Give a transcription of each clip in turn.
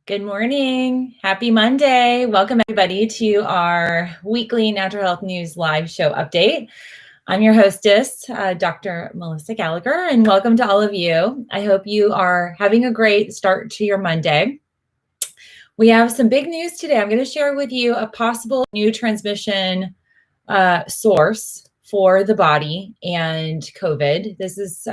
Good morning. Happy Monday. Welcome everybody to our weekly Natural Health News live show update. I'm your hostess, Dr. Melissa Gallagher, and welcome to all of you. I hope you are having a great start to your Monday. We have some big news today. I'm going to share with you a possible new transmission source for the body and COVID. This is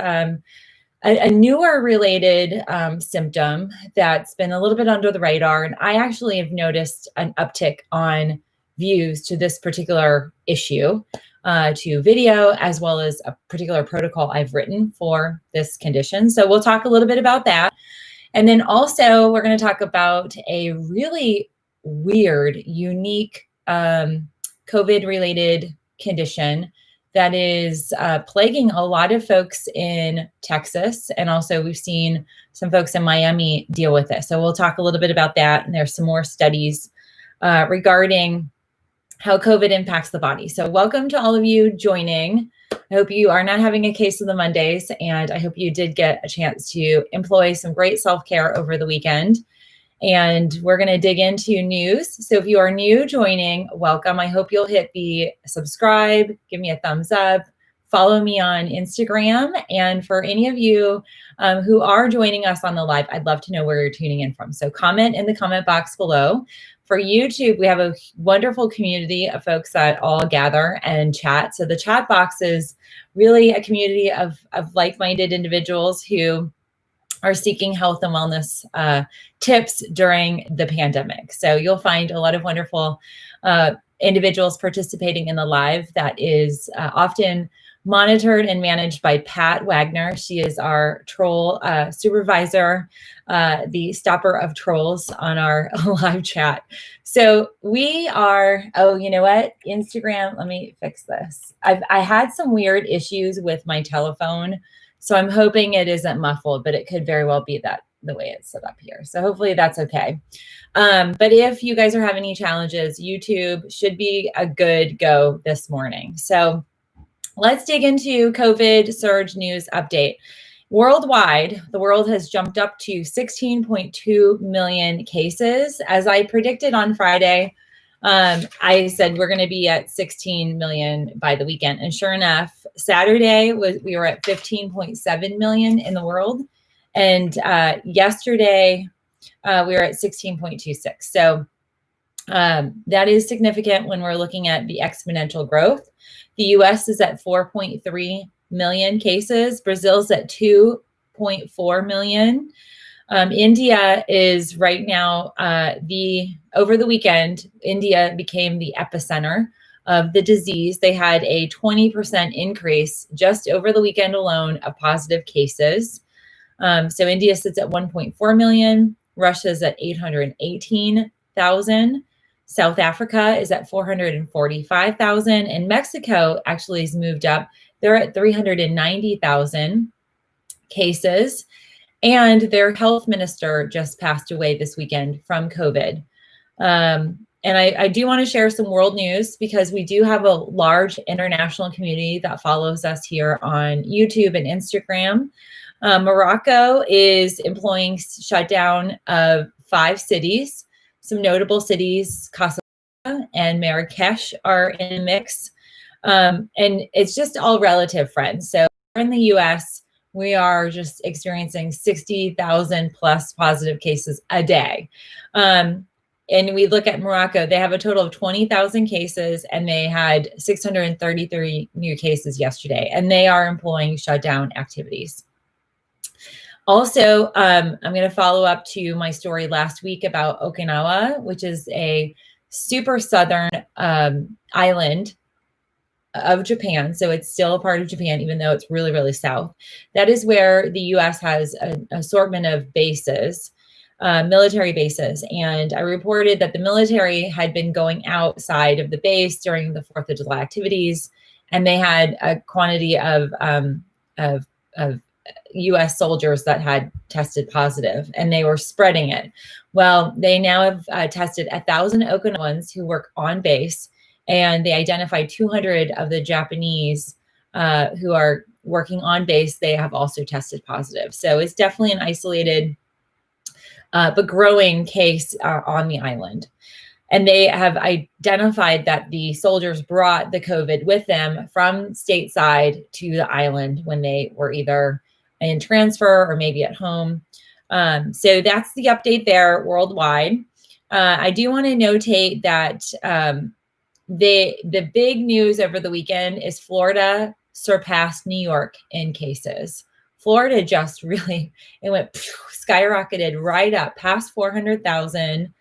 a newer related symptom that's been a little bit under the radar. And I actually have noticed an uptick on views to this particular issue, to video, as well as a particular protocol I've written for this condition. So we'll talk a little bit about that. And then also we're going to talk about a really weird, unique COVID related condition that is plaguing a lot of folks in Texas. And also we've seen some folks in Miami deal with this. So we'll talk a little bit about that. And there's some more studies regarding how COVID impacts the body. So welcome to all of you joining. I hope you are not having a case of the Mondays. And I hope you did get a chance to employ some great self-care over the weekend. And we're going to dig into news. So if you are new joining, welcome. I hope you'll hit the subscribe, give me a thumbs up, follow me on Instagram. And for any of you who are joining us on the live, I'd love to know where you're tuning in from. So comment in the comment box below. For YouTube, we have a wonderful community of folks that all gather and chat. So the chat box is really a community of like-minded individuals who are seeking health and wellness tips during the pandemic. So you'll find a lot of wonderful individuals participating in the live that is often monitored and managed by Pat Wagner. She is our troll supervisor, the stopper of trolls on our live chat. So we are, oh, you know what? Instagram, let me fix this. I had some weird issues with my telephone. So I'm hoping it isn't muffled, but it could very well be that the way it's set up here. So hopefully that's okay. But if you guys are having any challenges, YouTube should be a good go this morning. So let's dig into COVID surge news update. Worldwide, the world has jumped up to 16.2 million cases. As I predicted on Friday, I said we're going to be at 16 million by the weekend. And sure enough, Saturday we were at 15.7 million in the world. And yesterday we were at 16.26. So that is significant when we're looking at the exponential growth. The US is at 4.3 million cases. Brazil's at 2.4 million. India is right now, over the weekend, India became the epicenter of the disease. They had a 20% increase just over the weekend alone of positive cases. So India sits at 1.4 million. Russia's at 818,000. South Africa is at 445,000. And Mexico actually has moved up. They're at 390,000 cases. And their health minister just passed away this weekend from COVID. And I do want to share some world news because we do have a large international community that follows us here on YouTube and Instagram. Morocco is employing shutdown of 5 cities. Some notable cities, Casablanca and Marrakesh, are in the mix. And it's just all relative, friends. So in the US, we are just experiencing 60,000 plus positive cases a day. And we look at Morocco, they have a total of 20,000 cases and they had 633 new cases yesterday, and they are employing shutdown activities. Also, I'm going to follow up to my story last week about Okinawa, which is a super southern island of Japan. So it's still a part of Japan, even though it's really, really south. That is where the US has an assortment of bases, military bases. And I reported that the military had been going outside of the base during the 4th of July activities, and they had a quantity of US soldiers that had tested positive, and they were spreading it. Well, they now have tested 1,000 Okinawans who work on base, and they identified 200 of the Japanese who are working on base. They have also tested positive. So it's definitely an isolated but growing case on the island. And they have identified that the soldiers brought the COVID with them from stateside to the island when they were either in transfer or maybe at home. So that's the update there worldwide. I do want to notate that the big news over the weekend is Florida surpassed New York in cases. Florida just really, it went skyrocketed right up past 400,000.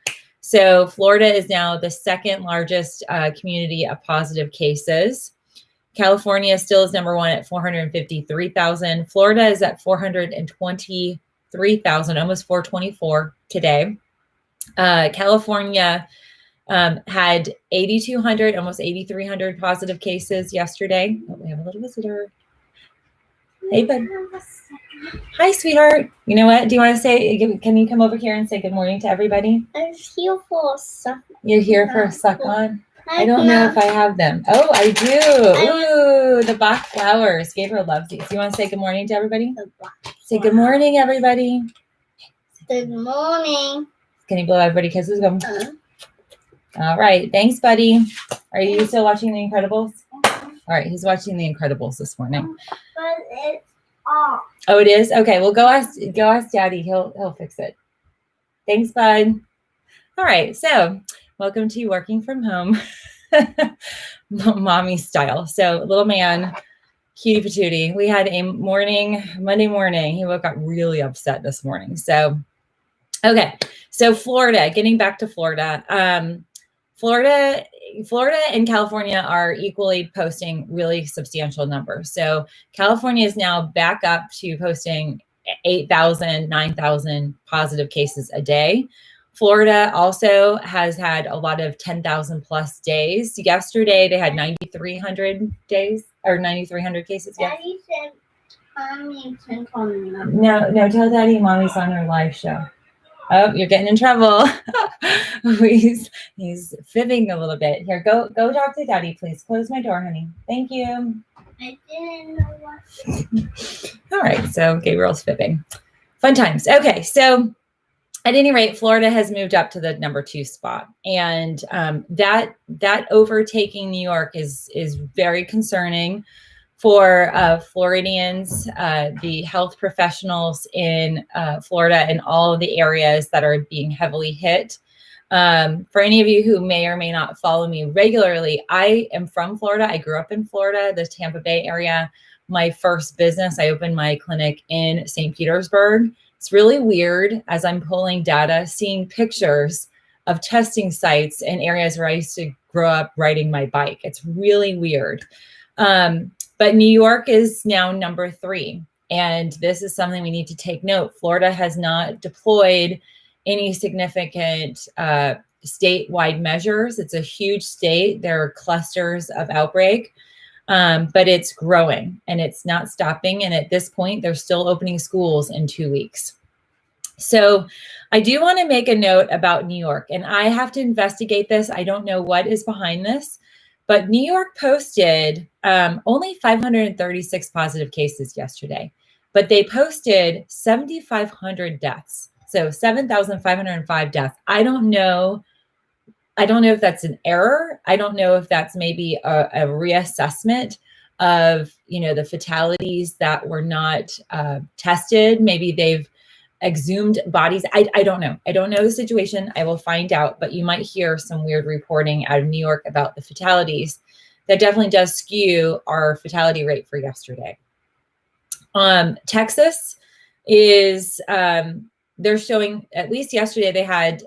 So Florida is now the second largest community of positive cases. California still is number one at 453,000. Florida is at 423,000, almost 424 today. California had 8,200, almost 8,300 positive cases yesterday. Oh, we have a little visitor. Hey, bud. Hi, sweetheart. You know what? Do you want to say, can you come over here and say good morning to everybody? I'm here for a suck. You're here for a suck on? I don't know if I have them. Oh, I do. Ooh, the Bach flowers. Gabriel loves these. You want to say good morning to everybody? Say good morning, everybody. Good morning. Can you blow everybody kisses? Go. All right. Thanks, buddy. Are you still watching The Incredibles? All right. He's watching The Incredibles this morning. But it's off. Oh, it is? Okay. Well, go ask Daddy. He'll fix it. Thanks, bud. All right. So welcome to working from home, mommy style. So little man, cutie patootie. We had a Monday morning. He woke up really upset this morning. So, okay. So Florida, getting back to Florida. Florida and California are equally posting really substantial numbers. So California is now back up to posting 8,000, 9,000 positive cases a day. Florida also has had a lot of 10,000 plus days. Yesterday, they had 9,300 days or 9,300 cases. Daddy said, Mommy can call me. No, tell Daddy Mommy's on her live show. Oh, you're getting in trouble. he's fibbing a little bit. Here, go talk to Daddy, please. Close my door, honey. Thank you. I didn't know what. All right, so Gabriel's fibbing. Fun times. Okay, so at any rate, Florida has moved up to the number 2 spot, and that overtaking New York is very concerning for Floridians, the health professionals in Florida and all of the areas that are being heavily hit. For any of you who may or may not follow me regularly, I am from Florida. I grew up in Florida, the Tampa Bay area. My first business, I opened my clinic in St. Petersburg. It's really weird as I'm pulling data, seeing pictures of testing sites in areas where I used to grow up riding my bike. It's really weird. But New York is now number 3. And this is something we need to take note. Florida has not deployed any significant statewide measures. It's a huge state. There are clusters of outbreak, but it's growing and it's not stopping. And at this point, they're still opening schools in 2 weeks. So I do want to make a note about New York, and I have to investigate this. I don't know what is behind this, but New York posted only 536 positive cases yesterday, but they posted 7,500 deaths. So 7,505 deaths. I don't know if that's an error. I don't know if that's maybe a reassessment of, the fatalities that were not tested. Maybe they've exhumed bodies. I don't know. I don't know the situation. I will find out, but you might hear some weird reporting out of New York about the fatalities. That definitely does skew our fatality rate for yesterday. Texas is, they're showing, at least yesterday, they had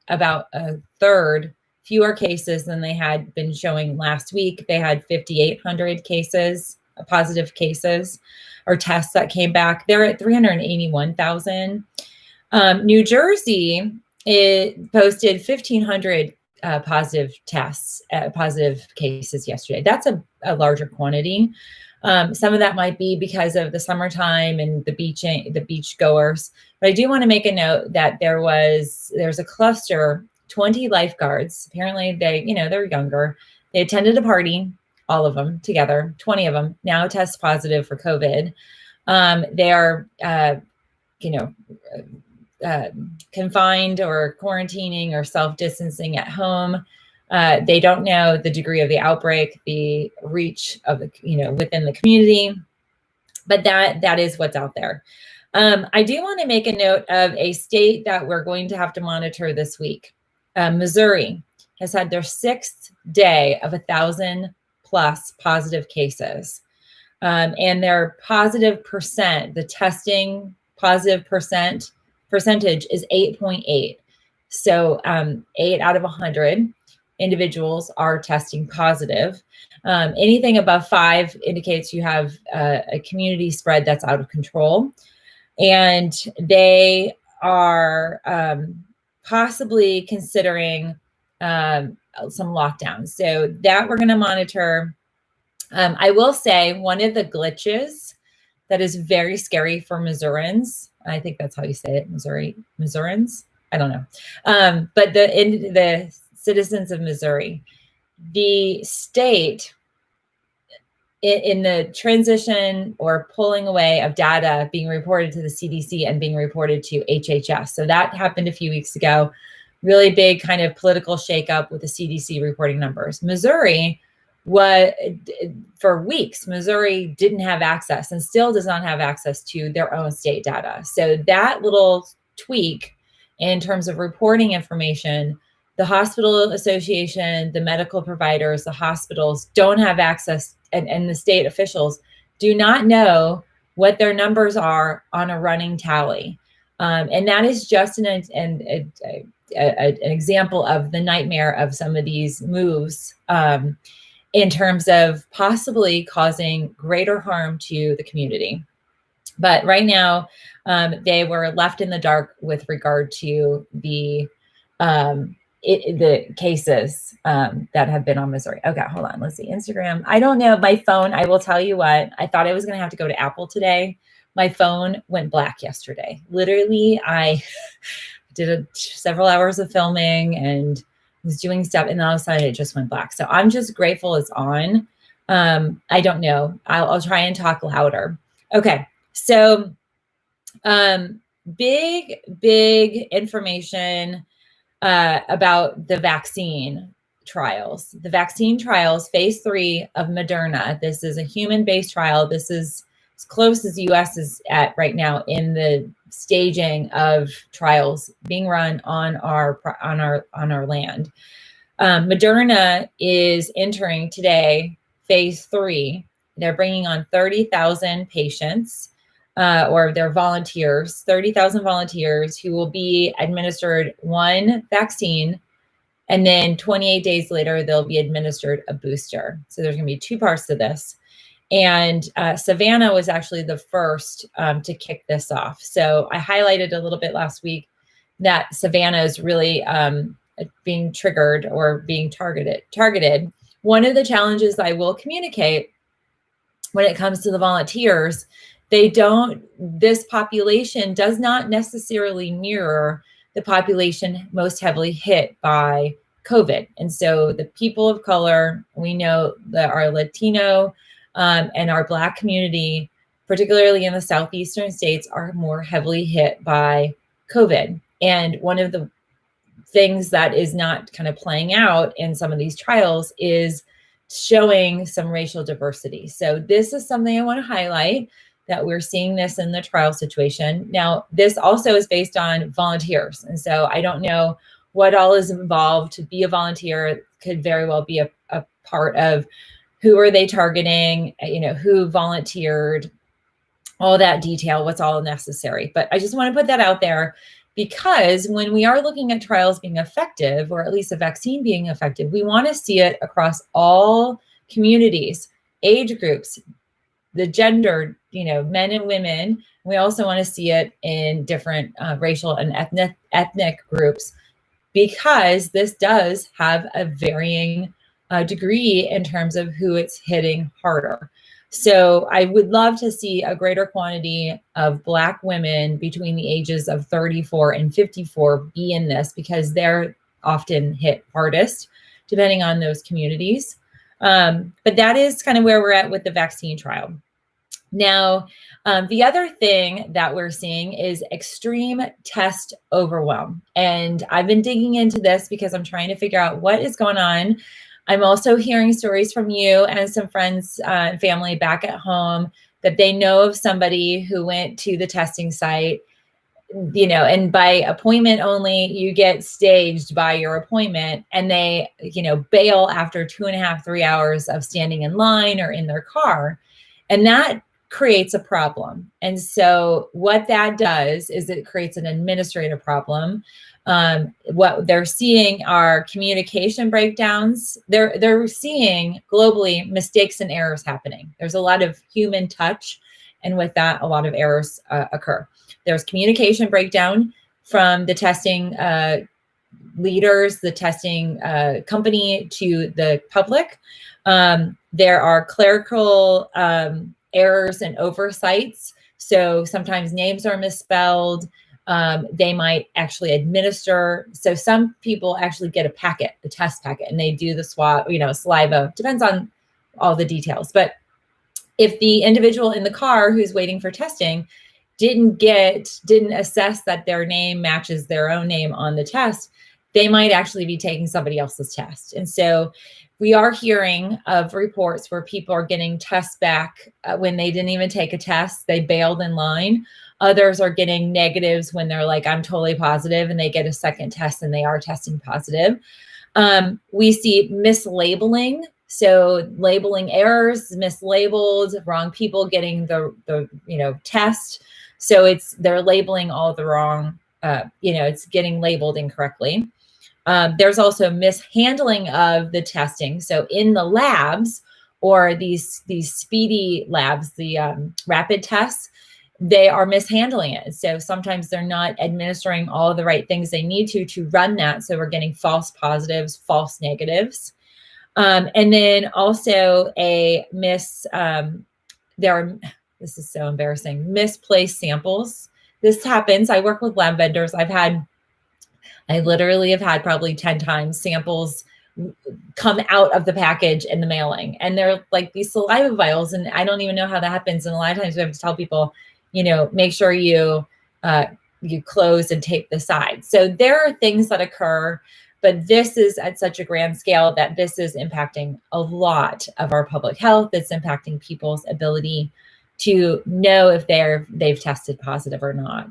about a third fewer cases than they had been showing last week. They had 5,800 cases, positive cases or tests that came back. They're at 381,000. New Jersey, it posted 1,500 positive tests, positive cases yesterday. That's a larger quantity. Some of that might be because of the summertime and the beach goers. But I do want to make a note that there's a cluster, 20 lifeguards. Apparently they're younger. They attended a party, all of them together, 20 of them now test positive for COVID. They are, confined or quarantining or self-distancing at home. They don't know the degree of the outbreak, the reach of the, within the community, but that is what's out there. I do want to make a note of a state that we're going to have to monitor this week. Missouri has had their 6th day of 1,000+ positive cases. And their positive percent, the testing positive percentage is 8.8. So 8 out of 100 individuals are testing positive. Anything above 5 indicates you have a community spread that's out of control. And they are possibly considering some lockdowns. So that we're going to monitor. I will say one of the glitches that is very scary for Missourians, I think that's how you say it, Missourians, I don't know. But the citizens of Missouri, the state in the transition or pulling away of data being reported to the CDC and being reported to HHS. So that happened a few weeks ago. Really big kind of political shakeup with the CDC reporting numbers. Missouri, for weeks, Missouri didn't have access and still does not have access to their own state data. So that little tweak in terms of reporting information, the hospital association, the medical providers, the hospitals don't have access, and the state officials do not know what their numbers are on a running tally. And that is just an example of the nightmare of some of these moves in terms of possibly causing greater harm to the community. But right now, they were left in the dark with regard to the cases that have been on Missouri. Okay, hold on. Let's see. Instagram. I don't know. My phone, I will tell you what, I thought I was going to have to go to Apple today. My phone went black yesterday. Literally, I did several hours of filming and was doing stuff, and then all of a sudden it just went black. So I'm just grateful it's on. I don't know. I'll try and talk louder. Okay. So big information about the vaccine trials. The vaccine trials, phase 3 of Moderna. This is a human-based trial. This is as close as the U.S. is at right now in the staging of trials being run on our land. Moderna is entering today phase 3. They're bringing on 30,000 patients. Or their volunteers, 30,000 volunteers who will be administered one vaccine, and then 28 days later, they'll be administered a booster. So there's going to be 2 parts to this. And Savannah was actually the first to kick this off. So I highlighted a little bit last week that Savannah is really being triggered or being targeted. One of the challenges I will communicate when it comes to the volunteers, this population does not necessarily mirror the population most heavily hit by COVID. And so the people of color, we know that our Latino and our Black community, particularly in the southeastern states, are more heavily hit by COVID. And one of the things that is not kind of playing out in some of these trials is showing some racial diversity. So this is something I want to highlight, that we're seeing this in the trial situation. Now, this also is based on volunteers. And so I don't know what all is involved. To be a volunteer, it could very well be a part of who are they targeting, who volunteered, all that detail, what's all necessary. But I just want to put that out there, because when we are looking at trials being effective, or at least a vaccine being effective, we want to see it across all communities, age groups, the gender, men and women. We also want to see it in different racial and ethnic groups, because this does have a varying degree in terms of who it's hitting harder. So I would love to see a greater quantity of Black women between the ages of 34 and 54 be in this, because they're often hit hardest, depending on those communities. But that is kind of where we're at with the vaccine trial. Now, the other thing that we're seeing is extreme test overwhelm. And I've been digging into this because I'm trying to figure out what is going on. I'm also hearing stories from you and some friends and family back at home that they know of somebody who went to the testing site, and by appointment only, you get staged by your appointment, and they, bail after 2.5, 3 hours of standing in line or in their car. And that creates a problem. And so what that does is it creates an administrative problem. What they're seeing are communication breakdowns. They're seeing globally mistakes and errors happening. There's a lot of human touch, and with that, a lot of errors occur. There's communication breakdown from the testing leaders, the testing company to the public. There are clerical errors and oversights. So sometimes names are misspelled. They might actually administer. So some people actually get a test packet, and they do the swab, saliva, depends on all the details. But if the individual in the car who's waiting for testing didn't assess that their name matches their own name on the test, they might actually be taking somebody else's test. And so we are hearing of reports where people are getting tests back when they didn't even take a test. They bailed in line. Others are getting negatives when they're like, I'm totally positive, and they get a second test and they are testing positive. We see mislabeling. So labeling errors, mislabeled, wrong people getting the test. So they're labeling all the wrong, it's getting labeled incorrectly. There's also mishandling of the testing. So in the labs, or these speedy labs, the rapid tests, they are mishandling it. So sometimes they're not administering all of the right things they need to run that. So we're getting false positives, false negatives. And then also this is so embarrassing, misplaced samples. This happens. I work with lab vendors. I literally have had probably 10 times samples come out of the package in the mailing, and they're like these saliva vials, and I don't even know how that happens. And a lot of times we have to tell people, make sure you close and tape the sides. So there are things that occur, but this is at such a grand scale that this is impacting a lot of our public health. It's impacting people's ability to know if they've tested positive or not.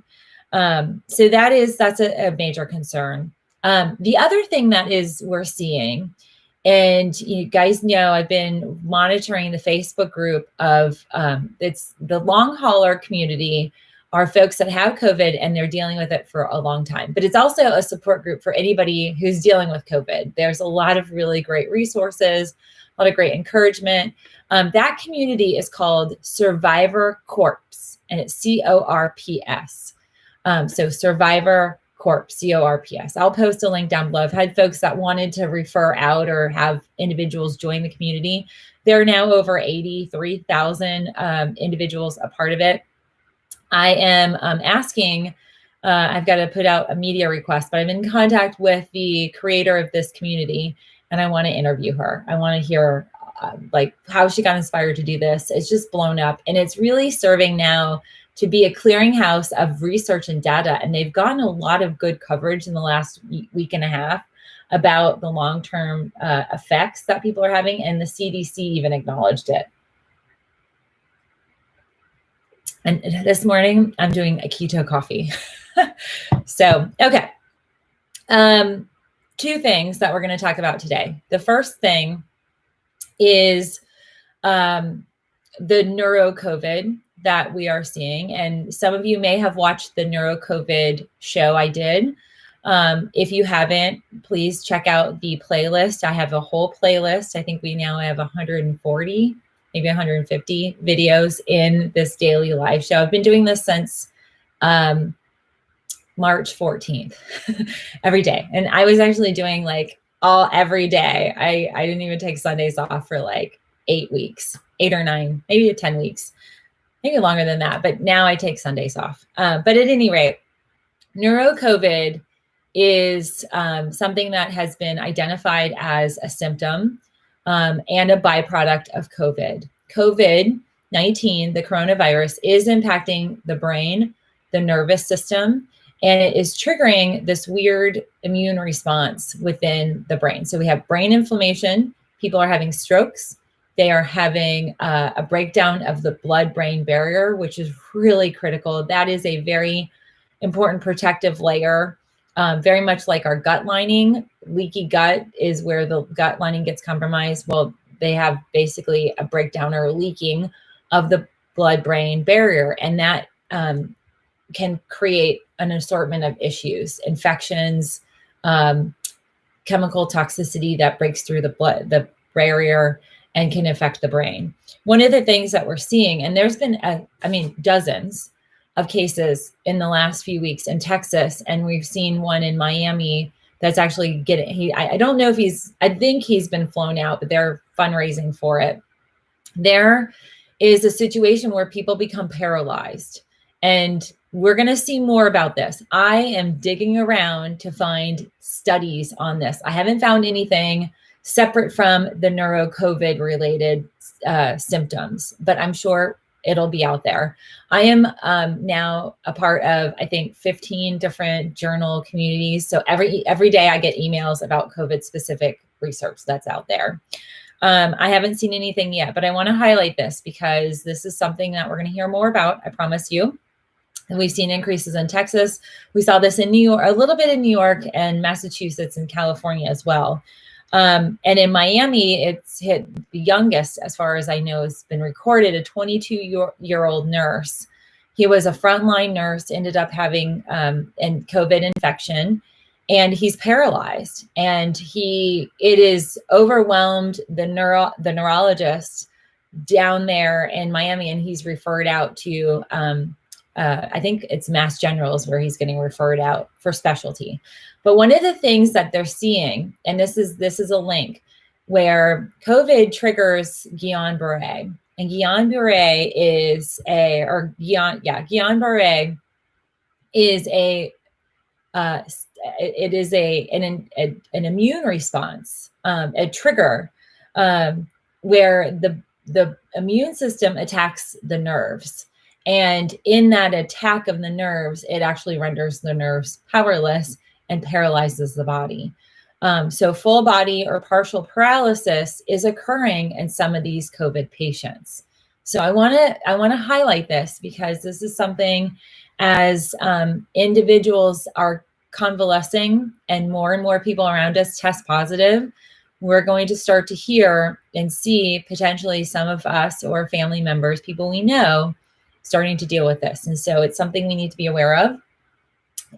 So that's a major concern. The other thing that we're seeing, and you guys know, I've been monitoring the Facebook group of it's the long hauler community, are folks that have COVID and they're dealing with it for a long time. But it's also a support group for anybody who's dealing with COVID. There's a lot of really great resources, a lot of great encouragement. That community is called Survivor Corps, and it's CORPS. So Survivor Corps, CORPS. I'll post a link down below. I've had folks that wanted to refer out or have individuals join the community. There are now over 83,000 individuals a part of it. I am asking, I've got to put out a media request, but I'm in contact with the creator of this community, and I want to interview her. I want to hear how she got inspired to do this. It's just blown up, and it's really serving now to be a clearinghouse of research and data. And they've gotten a lot of good coverage in the last week and a half about the long-term effects that people are having, and the CDC even acknowledged it. And this morning, I'm doing a keto coffee. So, okay. Two things that we're going to talk about today. The first thing is the neuro-COVID that we are seeing. And some of you may have watched the neuro-COVID show I did. If you haven't, please check out the playlist. I have a whole playlist. I think we now have 140, maybe 150 videos in this daily live show. I've been doing this since March 14th, every day. And I was actually doing every day. I didn't even take Sundays off for 8 weeks, 8 or 9, maybe 10 weeks, maybe longer than that. But now I take Sundays off. But at any rate, neuro-COVID is something that has been identified as a symptom and a byproduct of COVID. COVID COVID-19, the coronavirus, is impacting the brain, the nervous system, and it is triggering this weird immune response within the brain. So we have brain inflammation. People are having strokes. They are having a breakdown of the blood-brain barrier, which is really critical. That is a very important protective layer, very much like our gut lining. Leaky gut is where the gut lining gets compromised. Well, they have basically a breakdown or a leaking of the blood-brain barrier, and that can create an assortment of issues, infections, chemical toxicity that breaks through the barrier and can affect the brain. One of the things that we're seeing, and there's been, dozens of cases in the last few weeks in Texas, and we've seen one in Miami that's actually getting, I don't know if I think he's been flown out, but they're fundraising for it. There is a situation where people become paralyzed, and we're going to see more about this. I am digging around to find studies on this. I haven't found anything separate from the neuro-COVID related symptoms, but I'm sure it'll be out there. I am now a part of, I think, 15 different journal communities. So every day I get emails about COVID specific research that's out there. I haven't seen anything yet, but I want to highlight this because this is something that we're going to hear more about, I promise you. And we've seen increases in Texas. We saw this in New York, a little bit in New York and Massachusetts and California as well. And in Miami, it's hit the youngest, as far as I know, has been recorded, a 22-year-old nurse. He was a frontline nurse, ended up having a COVID infection, and he's paralyzed. And it is overwhelmed the neurologist down there in Miami, and he's referred out to I think it's Mass Generals where he's getting referred out for specialty. But one of the things that they're seeing, and this is a link where COVID triggers Guillain-Barré, and Guillain-Barré is Guillain-Barré is an immune response, a trigger where the immune system attacks the nerves. And in that attack of the nerves, it actually renders the nerves powerless and paralyzes the body. So full body or partial paralysis is occurring in some of these COVID patients. So I want to highlight this because this is something, as individuals are convalescing and more people around us test positive, we're going to start to hear and see potentially some of us or family members, people we know, starting to deal with this. And so it's something we need to be aware of.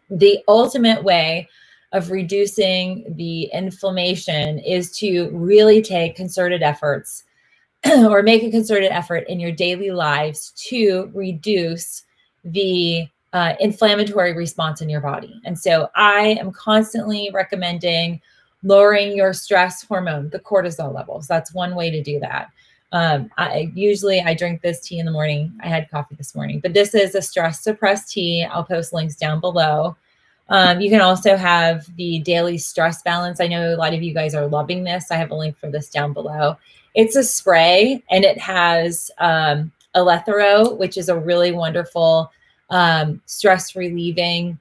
The ultimate way of reducing the inflammation is to really take concerted efforts or make a concerted effort in your daily lives to reduce the inflammatory response in your body. And so I am constantly recommending lowering your stress hormone, the cortisol levels. That's one way to do that. I drink this tea in the morning. I had coffee this morning, but this is a stress suppressed tea. I'll post links down below. You can also have the daily stress balance. I know a lot of you guys are loving this. I have a link for this down below. It's a spray, and it has alethero, which is a really wonderful stress relieving,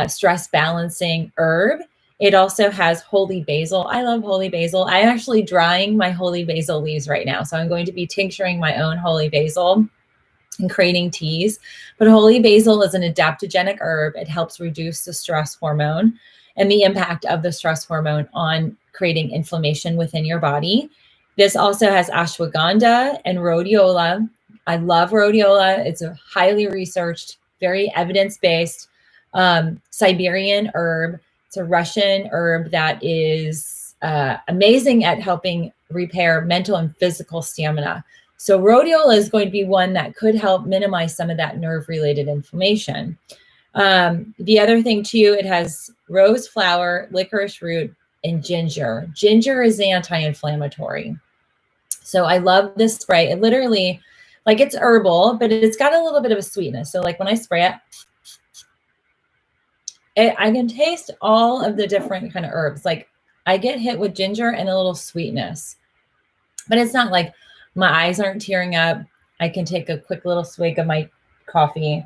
stress balancing herb. It also has holy basil. I love holy basil. I'm actually drying my holy basil leaves right now. So I'm going to be tincturing my own holy basil and creating teas. But holy basil is an adaptogenic herb. It helps reduce the stress hormone and the impact of the stress hormone on creating inflammation within your body. This also has ashwagandha and rhodiola. I love rhodiola. It's a highly researched, very evidence-based Siberian herb. It's a Russian herb that is amazing at helping repair mental and physical stamina. So rhodiola is going to be one that could help minimize some of that nerve-related inflammation. The other thing too, it has rose flower, licorice root, and ginger. Ginger is anti-inflammatory. So I love this spray. It literally, like, it's herbal, but it's got a little bit of a sweetness. So like when I spray it, I can taste all of the different kind of herbs. Like I get hit with ginger and a little sweetness, but it's not like my eyes aren't tearing up. I can take a quick little swig of my coffee.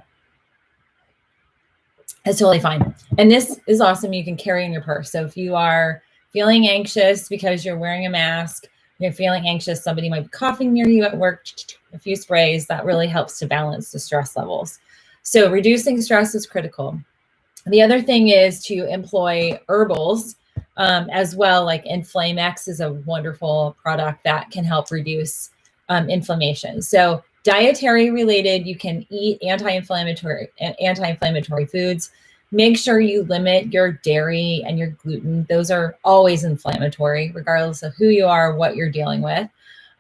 It's totally fine. And this is awesome. You can carry in your purse. So if you are feeling anxious because you're wearing a mask, you're feeling anxious, somebody might be coughing near you at work, a few sprays, that really helps to balance the stress levels. So reducing stress is critical. The other thing is to employ herbals as well. Like InflameX is a wonderful product that can help reduce inflammation. So dietary related, you can eat anti-inflammatory foods. Make sure you limit your dairy and your gluten. Those are always inflammatory, regardless of who you are, what you're dealing with.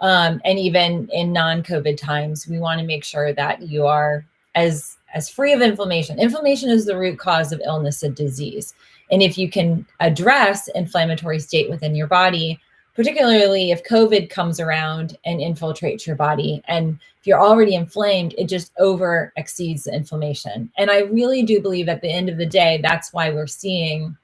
And even in non-COVID times, we want to make sure that you are as free of inflammation. Inflammation is the root cause of illness and disease. And if you can address inflammatory state within your body, particularly if COVID comes around and infiltrates your body, and if you're already inflamed, it just over exceeds the inflammation. And I really do believe at the end of the day, that's why we're seeing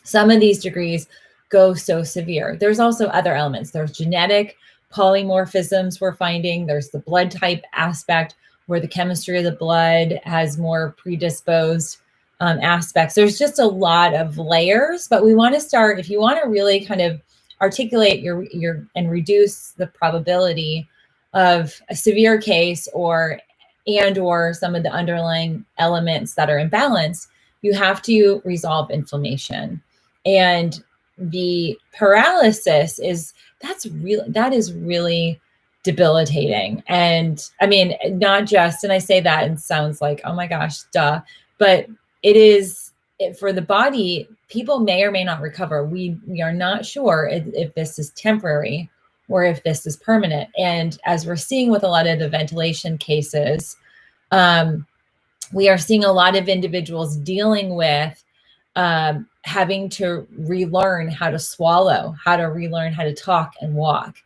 some of these degrees go so severe. There's also other elements. There's genetic polymorphisms we're finding. There's the blood type aspect, where the chemistry of the blood has more predisposed aspects. There's just a lot of layers, but we want to start, if you want to really kind of articulate your and reduce the probability of a severe case or some of the underlying elements that are imbalanced, you have to resolve inflammation. And the paralysis that is really debilitating. And I mean, not just, and I say that and sounds like, oh my gosh, duh, but for the body, people may or may not recover. We are not sure if this is temporary or if this is permanent. And as we're seeing with a lot of the ventilation cases, we are seeing a lot of individuals dealing with having to relearn how to swallow, how to relearn how to talk and walk.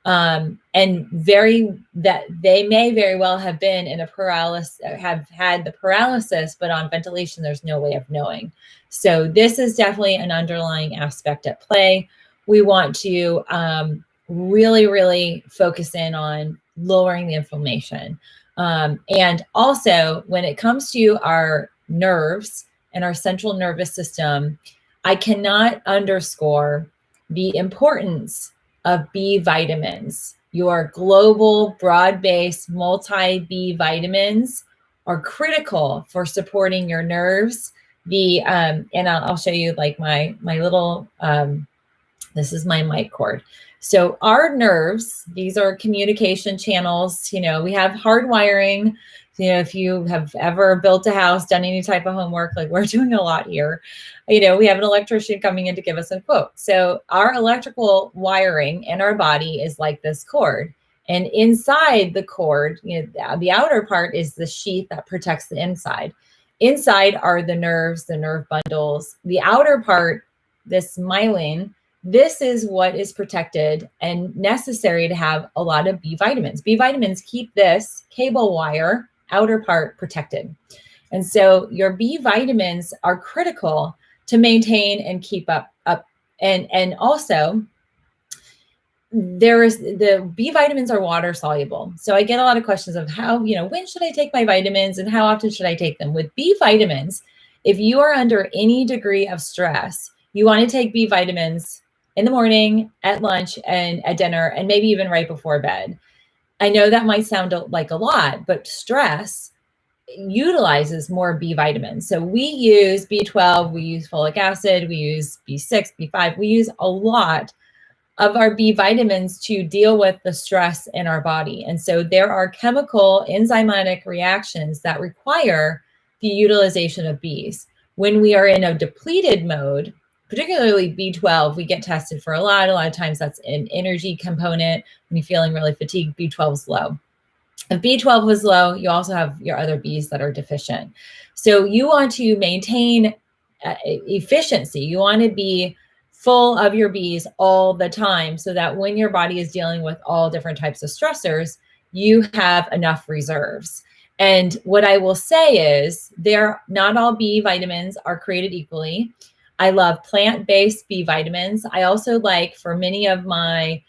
And that they may very well have been in a paralysis, have had the paralysis, but on ventilation, there's no way of knowing. So this is definitely an underlying aspect at play. We want to really, really focus in on lowering the inflammation. And also when it comes to our nerves and our central nervous system, I cannot underscore the importance of B vitamins. Your global, broad-based, multi-B vitamins are critical for supporting your nerves. And I'll show you like my little, this is my mic cord. So our nerves, these are communication channels. You know, we have hardwiring. You know, if you have ever built a house, done any type of homework, like we're doing a lot here, you know, we have an electrician coming in to give us a quote. So our electrical wiring in our body is like this cord. And inside the cord, you know, the outer part is the sheath that protects the inside. Inside are the nerves, the nerve bundles. The outer part, this myelin, this is what is protected and necessary to have a lot of B vitamins. B vitamins keep this cable wire outer part protected. And so your B vitamins are critical to maintain and keep up. And also the B vitamins are water soluble. So I get a lot of questions of how, you know, when should I take my vitamins and how often should I take them? With B vitamins, if you are under any degree of stress, you want to take B vitamins in the morning, at lunch, and at dinner, and maybe even right before bed. I know that might sound like a lot, but stress utilizes more B vitamins. So we use B12, we use folic acid, we use B6, B5, we use a lot of our B vitamins to deal with the stress in our body. And so there are chemical enzymatic reactions that require the utilization of Bs. When we are in a depleted mode, particularly B12, we get tested for a lot of times that's an energy component. When you're feeling really fatigued, B12 is low. If B12 was low, you also have your other Bs that are deficient. So you want to maintain efficiency. You want to be full of your Bs all the time so that when your body is dealing with all different types of stressors, you have enough reserves. And what I will say is not all B vitamins are created equally. I love plant-based B vitamins. I also like, for many of my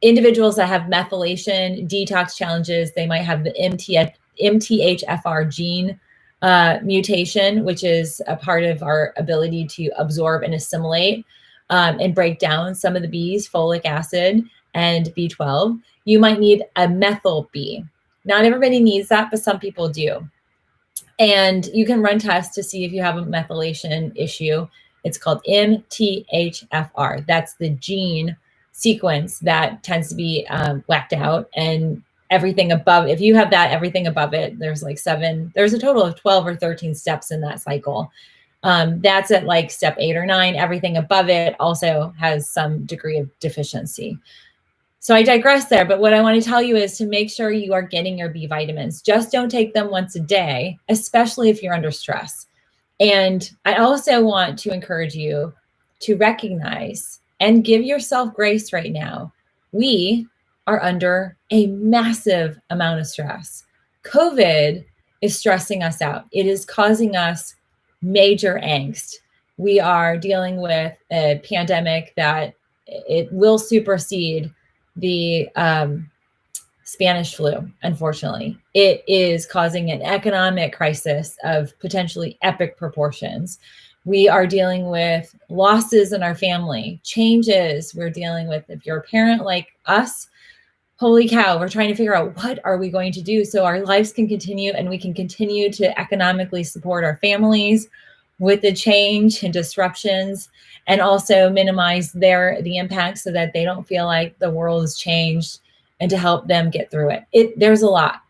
Individuals that have methylation detox challenges, they might have the MTHFR gene mutation, which is a part of our ability to absorb and assimilate and break down some of the B's, folic acid and B12. You might need a methyl B. Not everybody needs that, but some people do. And you can run tests to see if you have a methylation issue. It's called MTHFR. That's the gene sequence that tends to be whacked out, and everything above, if you have that, everything above it, there's like there's a total of 12 or 13 steps in that cycle. That's at like step 8 or 9. Everything above it also has some degree of deficiency. So I digress there, but what I want to tell you is to make sure you are getting your B vitamins. Just don't take them once a day, especially if you're under stress. And I also want to encourage you to recognize and give yourself grace right now. We are under a massive amount of stress. COVID is stressing us out. It is causing us major angst. We are dealing with a pandemic that it will supersede the Spanish flu, unfortunately. It is causing an economic crisis of potentially epic proportions. We are dealing with losses in our family, changes we're dealing with. If you're a parent like us, holy cow, we're trying to figure out what are we going to do so our lives can continue and we can continue to economically support our families with the change and disruptions, and also minimize the impact so that they don't feel like the world has changed, and to help them get through it. There's a lot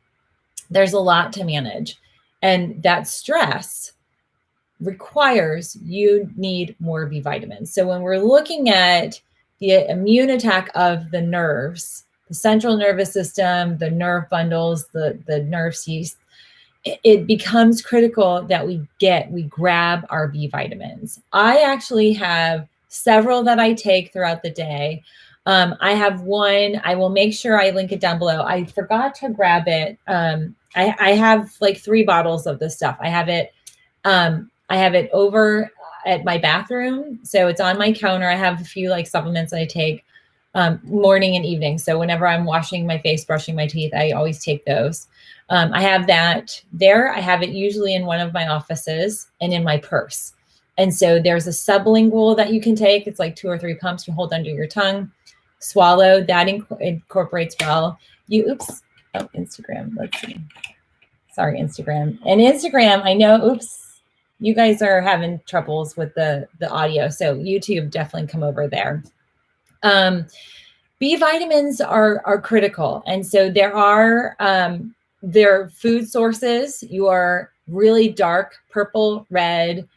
to manage, and that stress requires you need more B vitamins. So when we're looking at the immune attack of the nerves, the central nervous system, the nerve bundles, the nerve sheath, it becomes critical that we grab our B vitamins. I actually have several that I take throughout the day. I have one, I will make sure I link it down below. I forgot to grab it. I have like 3 bottles of this stuff. I have it over at my bathroom. So it's on my counter. I have a few like supplements that I take morning and evening. So whenever I'm washing my face, brushing my teeth, I always take those. I have that there. I have it usually in one of my offices and in my purse. And so there's a sublingual that you can take. It's like 2 or 3 pumps you hold under your tongue, swallow. That incorporates well. Instagram. Let's see. Sorry, Instagram. And Instagram, I know, you guys are having troubles with the audio. So YouTube, definitely come over there. B vitamins are critical. And so there are food sources, your really dark purple, red,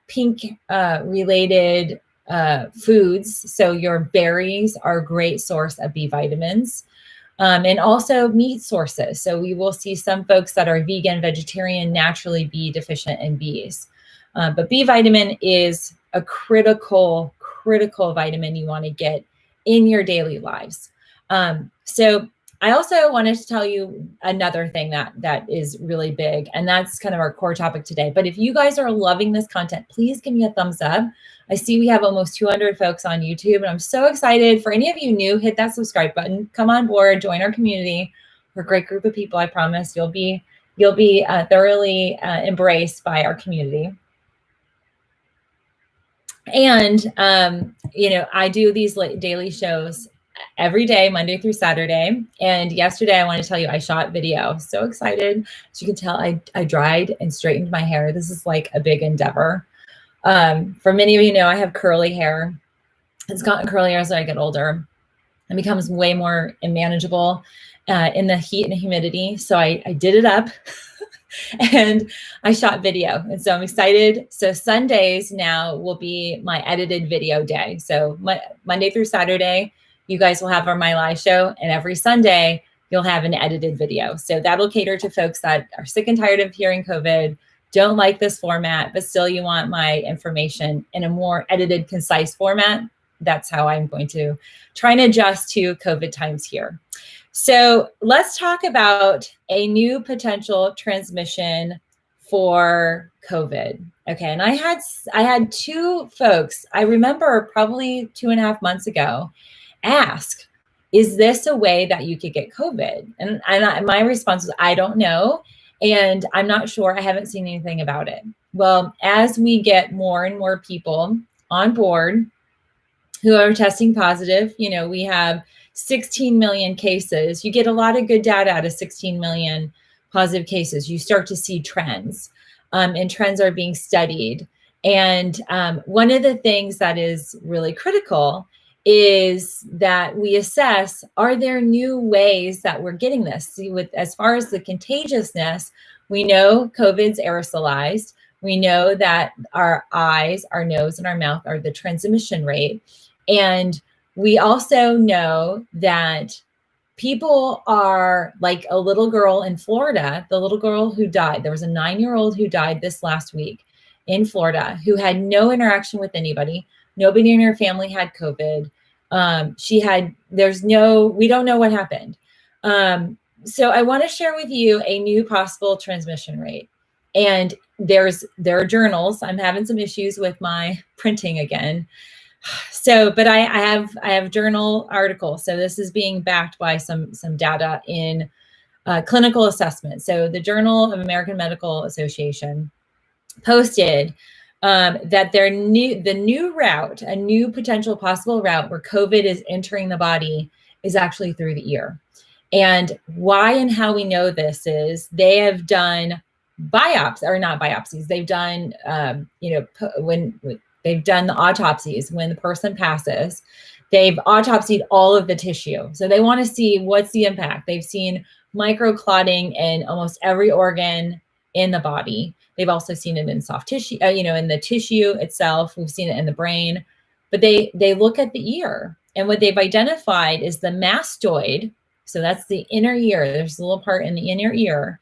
pink related foods. So your berries are a great source of B vitamins. And also meat sources. So we will see some folks that are vegan, vegetarian, naturally B deficient in Bs. But B vitamin is a critical vitamin you want to get in your daily lives. So I also wanted to tell you another thing that is really big, and that's kind of our core topic today. But if you guys are loving this content, please give me a thumbs up. I see we have almost 200 folks on YouTube, and I'm so excited. For any of you new, hit that subscribe button, come on board, join our community. We're a great group of people. I promise you'll be thoroughly embraced by our community. And, I do these daily shows every day, Monday through Saturday. And yesterday, I want to tell you, I shot video. So excited. As you can tell, I dried and straightened my hair. This is like a big endeavor. For many of you know, I have curly hair. It's gotten curlier as I get older. It becomes way more manageable in the heat and humidity. So I did it up. And I shot video. And so I'm excited. So Sundays now will be my edited video day. So Monday through Saturday, you guys will have my live show. And every Sunday, you'll have an edited video. So that'll cater to folks that are sick and tired of hearing COVID, don't like this format, but still you want my information in a more edited, concise format. That's how I'm going to try and adjust to COVID times here. So let's talk about a new potential transmission for COVID. Okay, and I had 2 folks, I remember probably 2.5 months ago, ask, is this a way that you could get COVID? And my response was, I don't know. And I'm not sure. I haven't seen anything about it. Well, as we get more and more people on board who are testing positive, we have 16 million cases. You get a lot of good data out of 16 million positive cases. You start to see trends, and trends are being studied. And one of the things that is really critical is that we assess, are there new ways that we're getting this? See, as far as the contagiousness, we know COVID's aerosolized. We know that our eyes, our nose, and our mouth are the transmission rate. And we also know that people are like a little girl in Florida, the little girl who died. There was a 9-year-old who died this last week in Florida who had no interaction with anybody. Nobody in her family had COVID. We don't know what happened. So I want to share with you a new possible transmission rate. And there are journals. I'm having some issues with my printing again. So, but I have journal articles. So this is being backed by some data in clinical assessment. So the Journal of American Medical Association posted that the new route, a new potential possible route where COVID is entering the body is actually through the ear. And why and how we know this is they have done biopsies. They've done, when they've done the autopsies when the person passes, they've autopsied all of the tissue. So they want to see what's the impact. They've seen microclotting in almost every organ in the body. They've also seen it in soft tissue, in the tissue itself. We've seen it in the brain, but they look at the ear, and what they've identified is the mastoid. So that's the inner ear. There's a little part in the inner ear.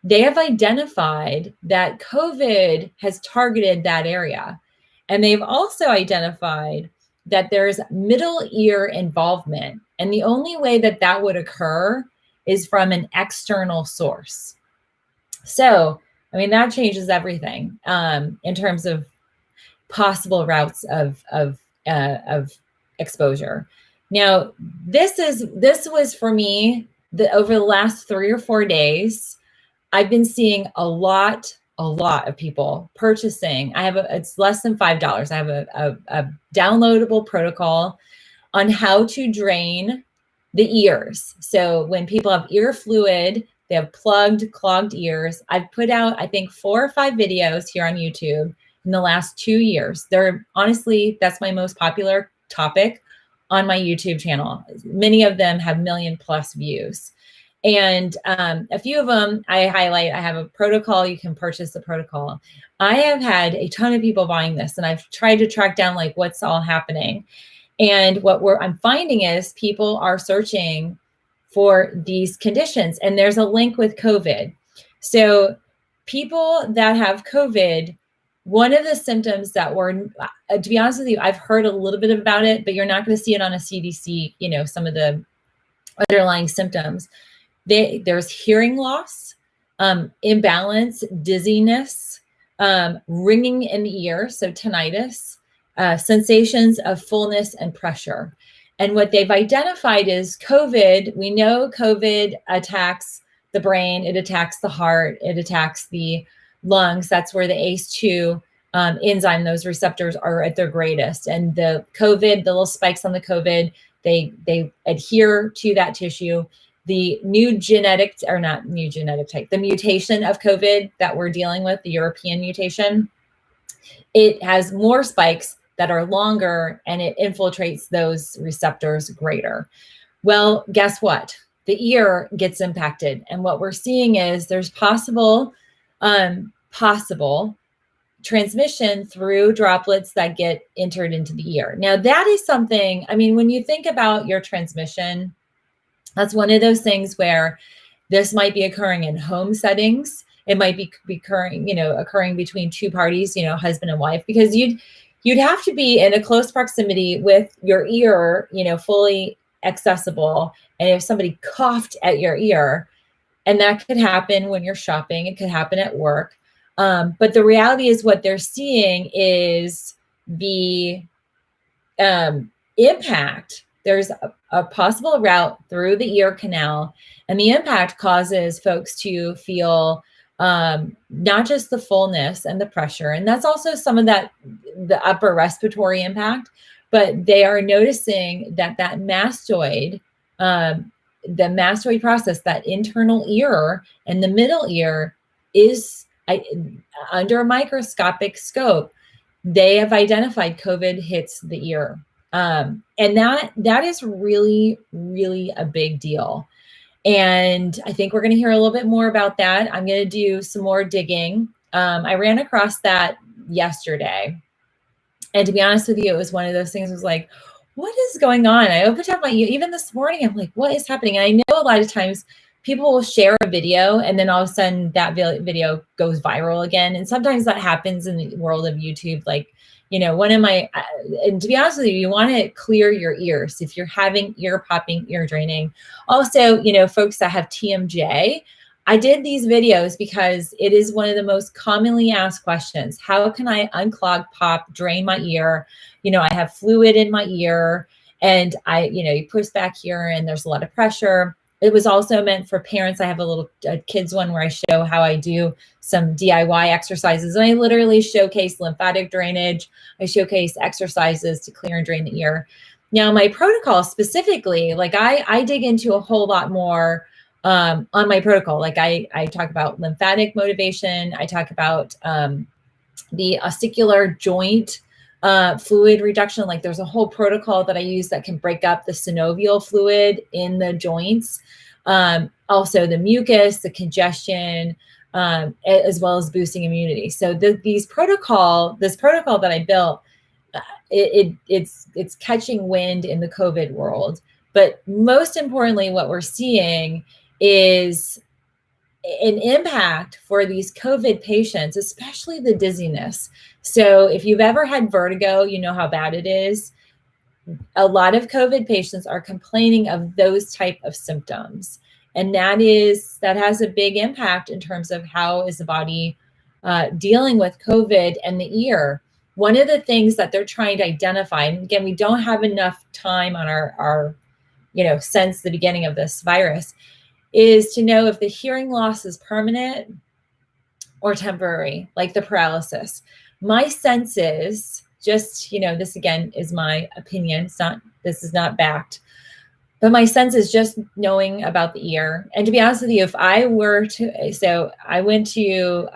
They have identified that COVID has targeted that area. And they've also identified that there's middle ear involvement. And the only way that that would occur is from an external source. So, that changes everything in terms of possible routes of exposure. Now, this was for me, over the last 3 or 4 days, I've been seeing a lot of people purchasing. It's less than $5. I have a downloadable protocol on how to drain the ears. So when people have ear fluid, they have clogged ears. I've put out, I think, 4 or 5 videos here on YouTube in the last 2 years. That's my most popular topic on my YouTube channel. Many of them have 1 million+ views. And a few of them I highlight. I have a protocol. You can purchase the protocol. I have had a ton of people buying this, and I've tried to track down what's all happening. And what I'm finding is people are searching for these conditions, and there's a link with COVID. So people that have COVID, one of the symptoms that were, to be honest with you, I've heard a little bit about it, but you're not going to see it on a CDC, some of the underlying symptoms. There's hearing loss, imbalance, dizziness, ringing in the ear, so tinnitus, sensations of fullness and pressure. And what they've identified is COVID. We know COVID attacks the brain, it attacks the heart, it attacks the lungs. That's where the ACE2 enzyme, those receptors are at their greatest. And the little spikes on the COVID, they adhere to that tissue. The the mutation of COVID that we're dealing with, the European mutation, it has more spikes that are longer, and it infiltrates those receptors greater. Well, guess what? The ear gets impacted. And what we're seeing is there's possible transmission through droplets that get entered into the ear. Now, that is something, when you think about your transmission, that's one of those things where this might be occurring in home settings. It might be occurring between 2 parties, husband and wife, because you'd have to be in a close proximity with your ear, fully accessible. And if somebody coughed at your ear, and that could happen when you're shopping, it could happen at work. But the reality is what they're seeing is the impact there's a possible route through the ear canal, and the impact causes folks to feel not just the fullness and the pressure, and that's also some of that, the upper respiratory impact, but they are noticing that mastoid, the mastoid process, that internal ear and the middle ear is under a microscopic scope. They have identified COVID hits the ear. And that is really, really a big deal. And I think we're going to hear a little bit more about that. I'm going to do some more digging. I ran across that yesterday. And to be honest with you, it was one of those things, was like, what is going on? I opened up even this morning, I'm like, what is happening? And I know a lot of times people will share a video and then all of a sudden that video goes viral again. And sometimes that happens in the world of YouTube. Like, one of my, and to be honest with you, you want to clear your ears if you're having ear popping, ear draining. Also, folks that have TMJ, I did these videos because it is one of the most commonly asked questions. How can I unclog, pop, drain my ear? I have fluid in my ear and you push back here and there's a lot of pressure. It was also meant for parents. I have a little kids one where I show how I do some DIY exercises, and I literally showcase lymphatic drainage. I showcase exercises to clear and drain the ear. Now, my protocol specifically, like I dig into a whole lot more on my protocol. Like I talk about lymphatic motivation. I talk about the ossicular joint fluid reduction. Like there's a whole protocol that I use that can break up the synovial fluid in the joints. Also the mucus, the congestion, as well as boosting immunity. So this protocol that I built, it's catching wind in the COVID world. But most importantly, what we're seeing is an impact for these COVID patients, especially the dizziness. So if you've ever had vertigo, you know how bad it is. A lot of COVID patients are complaining of those type of symptoms. And that has a big impact in terms of how is the body dealing with COVID and the ear. One of the things that they're trying to identify, and again, we don't have enough time on our since the beginning of this virus, is to know if the hearing loss is permanent or temporary, like the paralysis. My sense is just, this again is my opinion. This is not backed, but my sense is just knowing about the ear. And to be honest with you, if I were to, so I went to,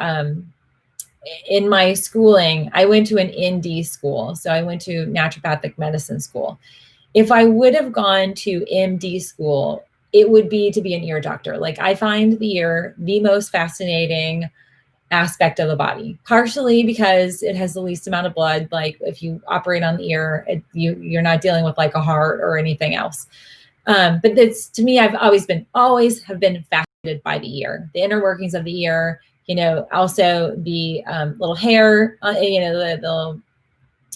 in my schooling, I went to an ND school. So I went to naturopathic medicine school. If I would have gone to MD school, it would be to be an ear doctor. Like I find the ear the most fascinating aspect of the body, partially because it has the least amount of blood. Like if you operate on the ear, you're not dealing with like a heart or anything else. But that's, to me, I've always have been fascinated by the ear, the inner workings of the ear, also the little hair, the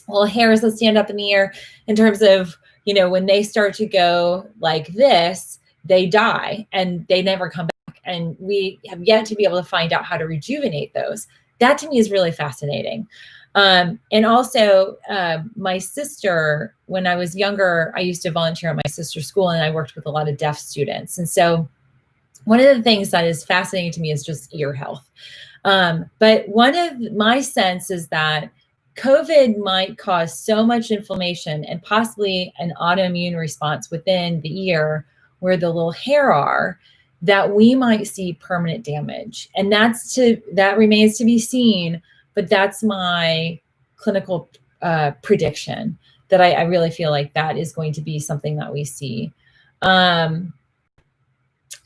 little hairs that stand up in the ear, in terms of, when they start to go like this, they die and they never come back. And we have yet to be able to find out how to rejuvenate those. That to me is really fascinating. And also my sister, when I was younger, I used to volunteer at my sister's school and I worked with a lot of deaf students. And so one of the things that is fascinating to me is just ear health. But one of my sense is that COVID might cause so much inflammation and possibly an autoimmune response within the ear where the little hair are, that we might see permanent damage. And that remains to be seen, but that's my clinical prediction, that I really feel like that is going to be something that we see.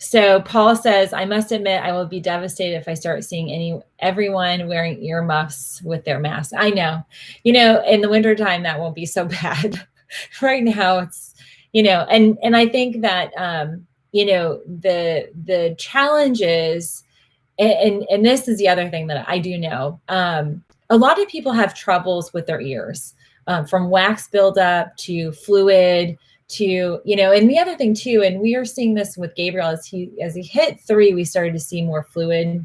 So Paul says, I must admit, I will be devastated if I start seeing everyone wearing earmuffs with their masks. I know, in the wintertime, that won't be so bad. Right now it's, and I think that, the challenges, and this is the other thing that I do know, a lot of people have troubles with their ears, from wax buildup to fluid to, and the other thing too, and we are seeing this with Gabriel, as he hit 3, we started to see more fluid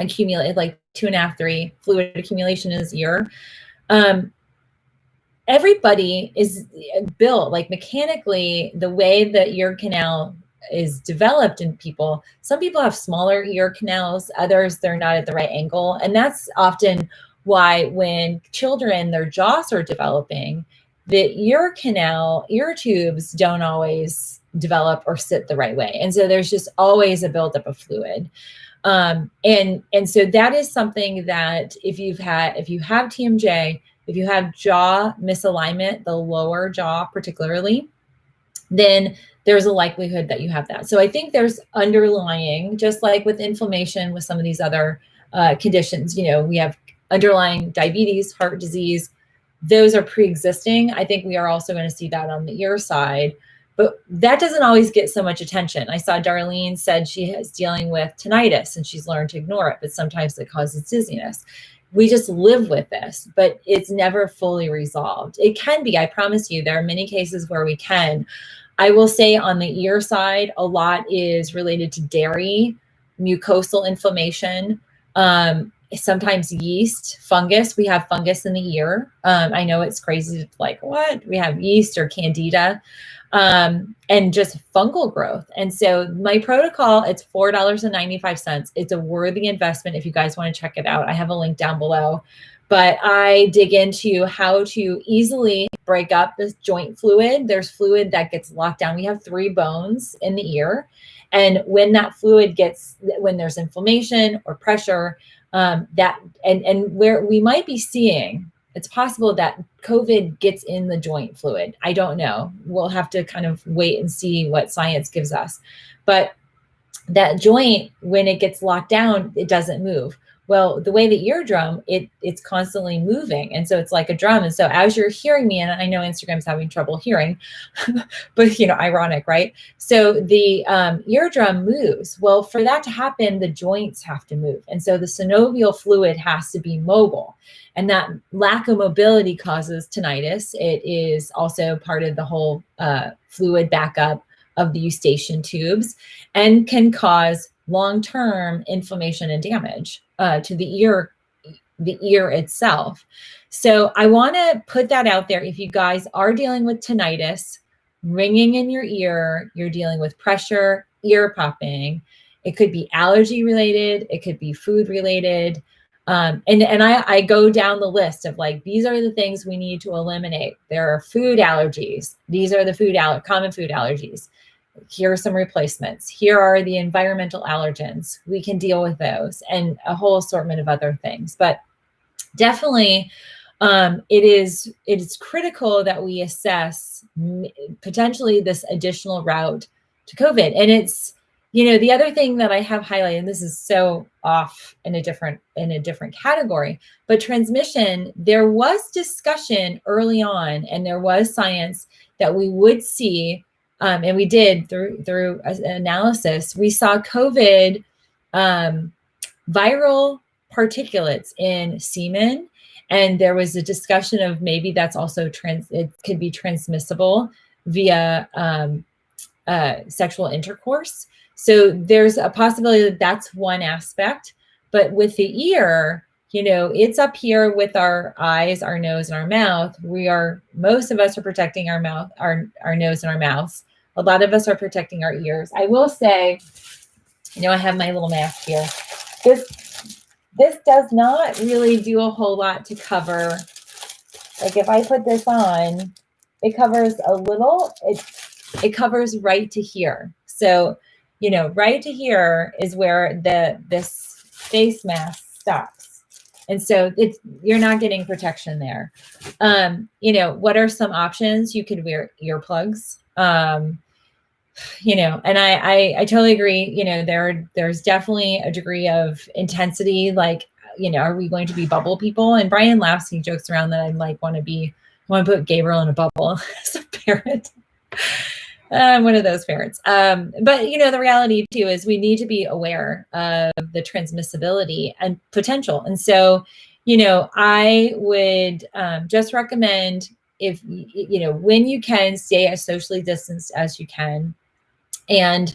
accumulate, like 2.5, 3 fluid accumulation in his ear. everybody is built like mechanically, the way that ear canal is developed in people. Some people have smaller ear canals, others they're not at the right angle. And that's often why when children, their jaws are developing, the ear canal, ear tubes don't always develop or sit the right way. And so there's just always a buildup of fluid. And so that is something that if you have TMJ, if you have jaw misalignment, the lower jaw particularly, then there's a likelihood that you have that. So I think there's underlying, just like with inflammation, with some of these other conditions, we have underlying diabetes, heart disease, those are pre-existing. I think we are also going to see that on the ear side, but that doesn't always get so much attention. I saw Darlene said she is dealing with tinnitus and she's learned to ignore it, but sometimes it causes dizziness. We just live with this, but it's never fully resolved. It can be, I promise you, there are many cases where we can. I will say on the ear side, a lot is related to dairy, mucosal inflammation, sometimes yeast, fungus. We have fungus in the ear. I know it's crazy, like what? We have yeast or candida, and just fungal growth. And so my protocol, it's $4.95. It's a worthy investment if you guys want to check it out. I have a link down below. But I dig into how to easily break up this joint fluid. There's fluid that gets locked down. We have 3 bones in the ear. And when that fluid when there's inflammation or pressure, and where we might be seeing, it's possible that COVID gets in the joint fluid. I don't know. We'll have to kind of wait and see what science gives us. But that joint, when it gets locked down, it doesn't move. Well, the way the eardrum, it's constantly moving. And so it's like a drum. And so as you're hearing me, and I know Instagram's having trouble hearing, but ironic, right? So the eardrum moves. Well, for that to happen, the joints have to move. And so the synovial fluid has to be mobile. And that lack of mobility causes tinnitus. It is also part of the whole fluid backup of the eustachian tubes and can cause long-term inflammation and damage to the ear itself. So I want to put that out there. If you guys are dealing with tinnitus, ringing in your ear, you're dealing with pressure, ear popping, it could be allergy related, it could be food related. And I go down the list of like, these are the things we need to eliminate. There are food allergies. These are the common food allergies. Here are some replacements. Here are the environmental allergens. We can deal with those and a whole assortment of other things. But definitely, it is critical that we assess potentially this additional route to COVID. And it's, the other thing that I have highlighted, and this is so off in a different category, but transmission, there was discussion early on, and there was science that we would see. And we did through analysis, we saw COVID viral particulates in semen. And there was a discussion of maybe that's also it could be transmissible via sexual intercourse. So there's a possibility that that's one aspect. But with the ear, it's up here with our eyes, our nose, and our mouth. Most of us are protecting our mouth, our nose and our mouths. A lot of us are protecting our ears. I will say, I have my little mask here. This does not really do a whole lot to cover. Like if I put this on, it covers a little, it covers right to here. So, right to here is where this face mask stops. And so you're not getting protection there. What are some options? You could wear earplugs. And I totally agree. There's definitely a degree of intensity. Like, are we going to be bubble people? And Brian laughs, he jokes around that I want to put Gabriel in a bubble as a parent. I'm one of those parents. But the reality too is we need to be aware of the transmissibility and potential. And so, I would just recommend if, when you can, stay as socially distanced as you can. And,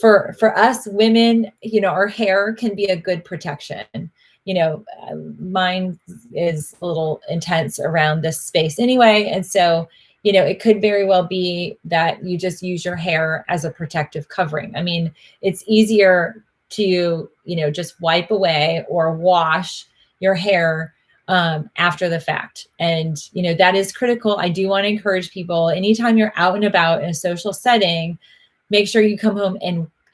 for us women, our hair can be a good protection. mine is a little intense around this space anyway. And so, it could very well be that you just use your hair as a protective covering. I mean, it's easier to, just wipe away or wash your hair after the fact. And, that is critical. I do want to encourage people, anytime you're out and about in a social setting, make sure you come home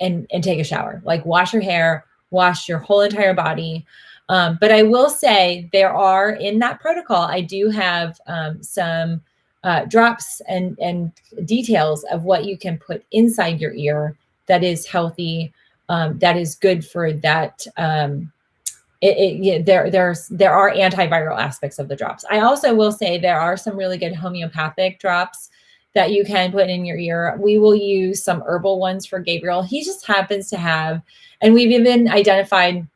and take a shower, like wash your hair, wash your whole entire body. But I will say there are, in that protocol, I do have some drops and details of what you can put inside your ear that is healthy, that is good for that. There are antiviral aspects of the drops. I also will say there are some really good homeopathic drops that you can put in your ear. We will use some herbal ones for Gabriel. He just happens to have, and we've even identified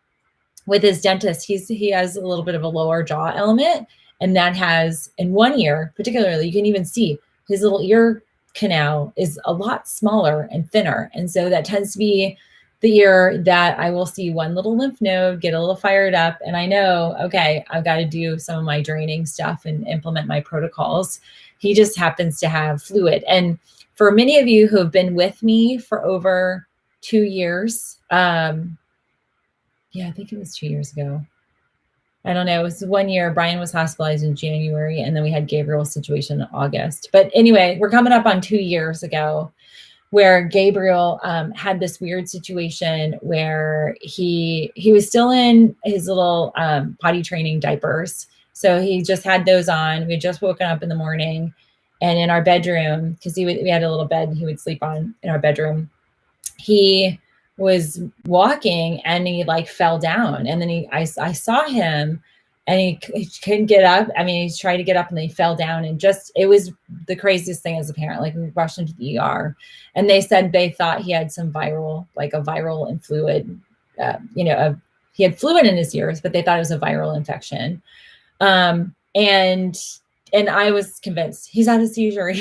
with his dentist, he has a little bit of a lower jaw element, and that has, in one ear particularly, you can even see his little ear canal is a lot smaller and thinner. And so that tends to be the ear that I will see one little lymph node get a little fired up. And I know, okay, I've got to do some of my draining stuff and implement my protocols. He just happens to have fluid. And for many of you who have been with me for over 2 years, I think it was 2 years ago. I don't know. It was 1 year. Brian was hospitalized in January, and then we had Gabriel's situation in August. But anyway, we're coming up on 2 years ago where Gabriel had this weird situation where he was still in his little potty training diapers. So he just had those on. We had just woken up in the morning, and in our bedroom, because we had a little bed he would sleep on in our bedroom, he was walking and he fell down, and then I saw him and he couldn't get up. I mean, he tried to get up and then he fell down, and it was the craziest thing as a parent. We rushed into the ER, and they said they thought he had some viral, a viral and fluid, he had fluid in his ears, but they thought it was a viral infection. And I was convinced he's had a seizure.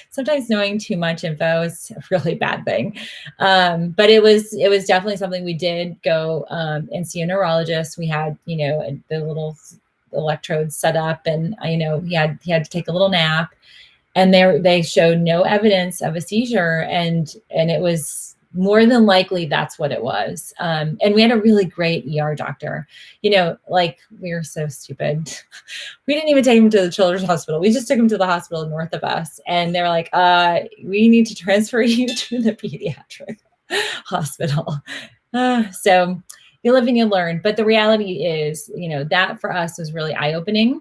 Sometimes knowing too much info is a really bad thing. But it was definitely something we did go and see a neurologist. We had, the little electrodes set up, and he had to take a little nap, and they showed no evidence of a seizure. And it was more than likely that's what it was. And we had a really great ER doctor. We were so stupid. We didn't even take him to the children's hospital. We just took him to the hospital north of us. And they're like, we need to transfer you to the pediatric hospital. So you live and you learn. But the reality is, that for us was really eye-opening.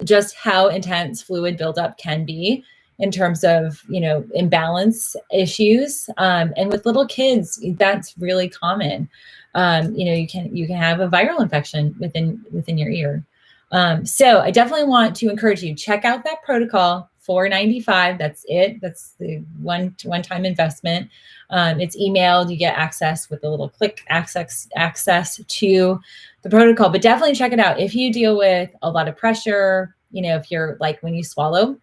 Just how intense fluid buildup can be in terms of, imbalance issues. And with little kids, that's really common. You can have a viral infection within your ear. So I definitely want to encourage you, check out that protocol, $4.95. That's it. That's the one-time investment. It's emailed. You get access with a little click access to the protocol, but definitely check it out. If you deal with a lot of pressure, if you're when you swallow,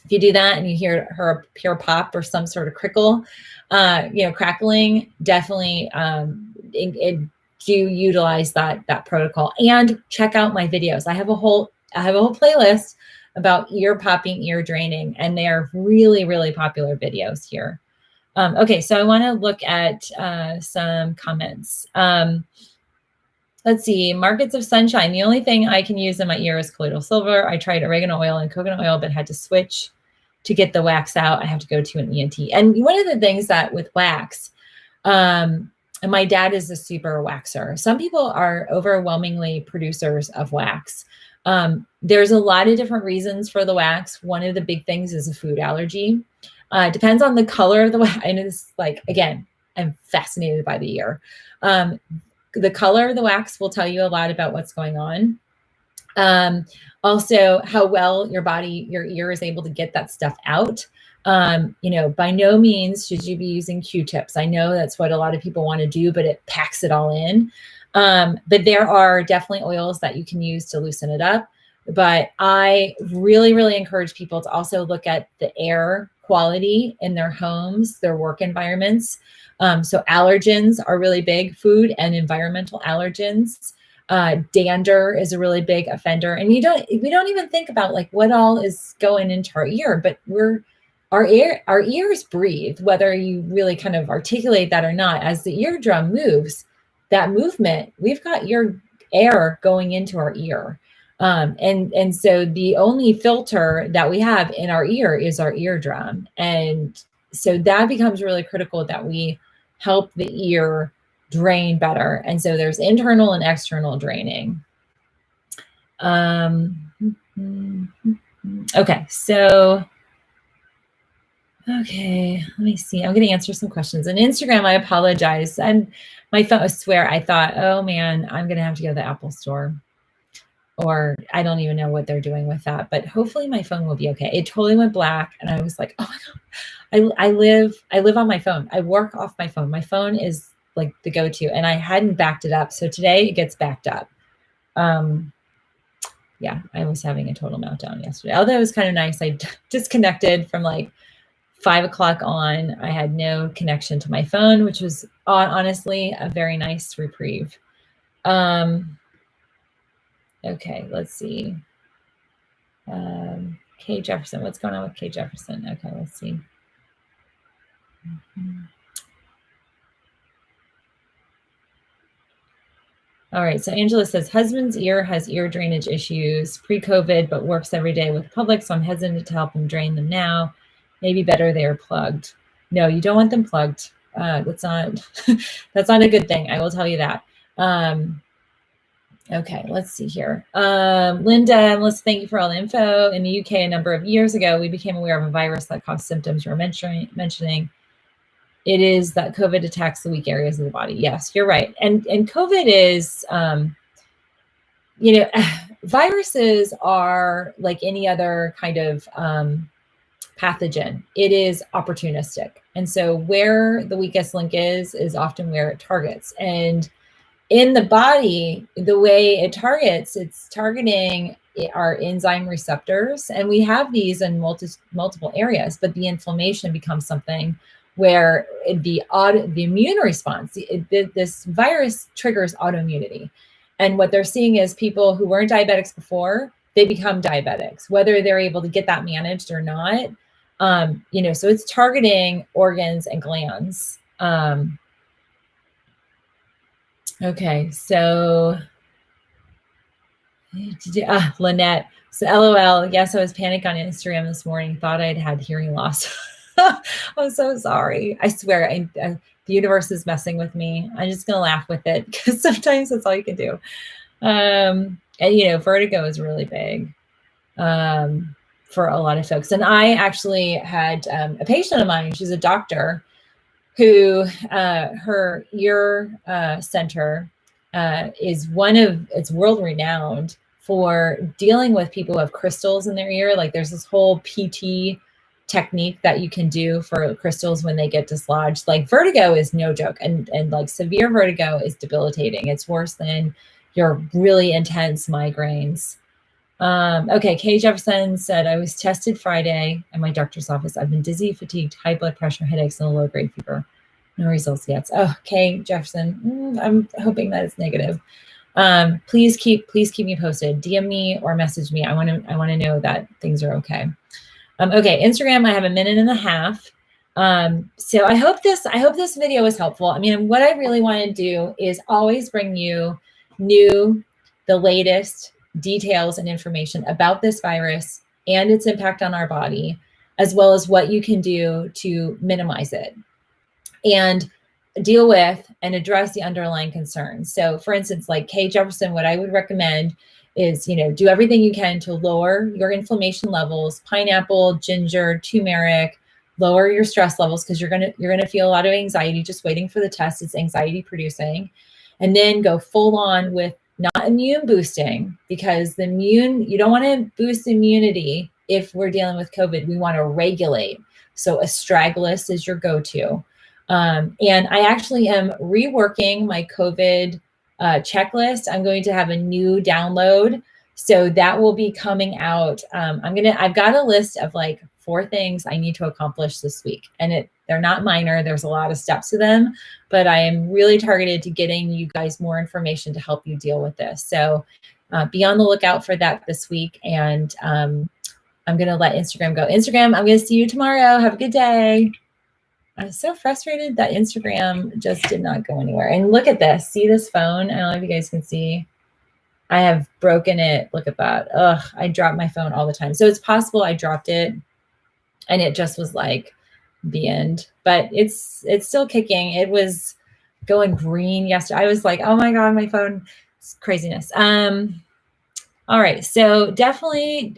if you do that and you hear a pop or some sort of crickle, crackling, definitely do utilize that protocol, and check out my videos. I have a whole playlist about ear popping, ear draining, and they are really, really popular videos here. Okay, so I want to look at some comments. Let's see, Markets of Sunshine. The only thing I can use in my ear is colloidal silver. I tried oregano oil and coconut oil, but had to switch to get the wax out. I have to go to an ENT. And one of the things that with wax, and my dad is a super waxer. Some people are overwhelmingly producers of wax. There's a lot of different reasons for the wax. One of the big things is a food allergy. Depends on the color of the wax. And it's again, I'm fascinated by the ear. The color of the wax will tell you a lot about what's going on. Also, how well your ear is able to get that stuff out. By no means should you be using Q-tips. I know that's what a lot of people want to do, but it packs it all in. But there are definitely oils that you can use to loosen it up. But I really, really encourage people to also look at the air quality in their homes, their work environments. So allergens are really big, food and environmental allergens. Dander is a really big offender. And we don't even think about like what all is going into our ear, but our ears breathe, whether you really kind of articulate that or not. As the eardrum moves, that movement, we've got air going into our ear. And so the only filter that we have in our ear is our eardrum. And so that becomes really critical that we help the ear drain better. And so there's internal and external draining. Okay, so, okay, let me see. I'm going to answer some questions. On Instagram, I apologize. My phone, I swear, I thought, oh man, I'm going to have to go to the Apple store. Or I don't even know what they're doing with that, but hopefully my phone will be okay. It totally went black, and I was like, oh my God, I live on my phone. I work off my phone. My phone is like the go-to, and I hadn't backed it up. So today it gets backed up. Yeah, I was having a total meltdown yesterday. Although it was kind of nice. I disconnected from like 5 o'clock on. I had no connection to my phone, which was honestly a very nice reprieve. Okay, let's see. Kay Jefferson, what's going on with Kay Jefferson? Okay, let's see. All right, so Angela says, husband's ear has ear drainage issues pre-COVID, but works every day with the public, so I'm hesitant to help him drain them now. Maybe better they are plugged. No, you don't want them plugged. That's not a good thing. I will tell you that. Okay, let's see here. Linda, Melissa, thank you for all the info. In the UK, a number of years ago, we became aware of a virus that caused symptoms you're mentioning. It is that COVID attacks the weak areas of the body. Yes, you're right. And COVID is, viruses are like any other kind of pathogen. It is opportunistic. And so where the weakest link is often where it targets. And in the body, the way it targets, it's targeting our enzyme receptors. And we have these in multiple areas, but the inflammation becomes something where the immune response, this virus triggers autoimmunity. And what they're seeing is people who weren't diabetics before, they become diabetics, whether they're able to get that managed or not. So it's targeting organs and glands. Okay, so Lynette. So LOL. Yes, I was panicked on Instagram this morning. Thought I'd had hearing loss. I'm so sorry. I swear, the universe is messing with me. I'm just gonna laugh with it because sometimes that's all you can do. And vertigo is really big for a lot of folks. And I actually had a patient of mine. She's a doctor who her ear center it's world renowned for dealing with people who have crystals in their ear. Like there's this whole PT technique that you can do for crystals when they get dislodged. Like vertigo is no joke, and like severe vertigo is debilitating. It's worse than your really intense migraines. Okay, Kay Jefferson said, I was tested Friday at my doctor's office. I've been dizzy, fatigued, high blood pressure, headaches, and a low-grade fever. No results yet. Oh, Kay Jefferson, I'm hoping that it's negative. Please keep me posted. DM me or message me. I want to know that things are okay. Okay, Instagram, I have 1.5 minutes. So I hope this video was helpful. I mean, what I really want to do is always bring you the latest details and information about this virus and its impact on our body, as well as what you can do to minimize it and deal with and address the underlying concerns. So for instance, like Kay Jefferson, what I would recommend is, do everything you can to lower your inflammation levels, pineapple, ginger, turmeric, lower your stress levels, because you're gonna feel a lot of anxiety just waiting for the test. It's anxiety producing. And then go full on with not immune boosting, because you don't want to boost immunity if we're dealing with COVID. We want to regulate. So astragalus is your go-to. And I actually am reworking my COVID checklist. I'm going to have a new download. So that will be coming out. I've got a list of like 4 things I need to accomplish this week. And they're not minor. There's a lot of steps to them, but I am really targeted to getting you guys more information to help you deal with this. So be on the lookout for that this week. And I'm going to let Instagram go. Instagram, I'm going to see you tomorrow. Have a good day. I'm so frustrated that Instagram just did not go anywhere. And look at this. See this phone? I don't know if you guys can see. I have broken it. Look at that. Ugh, I drop my phone all the time. So it's possible I dropped it and it just was like the end. But it's still kicking. It was going green yesterday. I was like, oh my God, my phone. It's craziness. All right. So definitely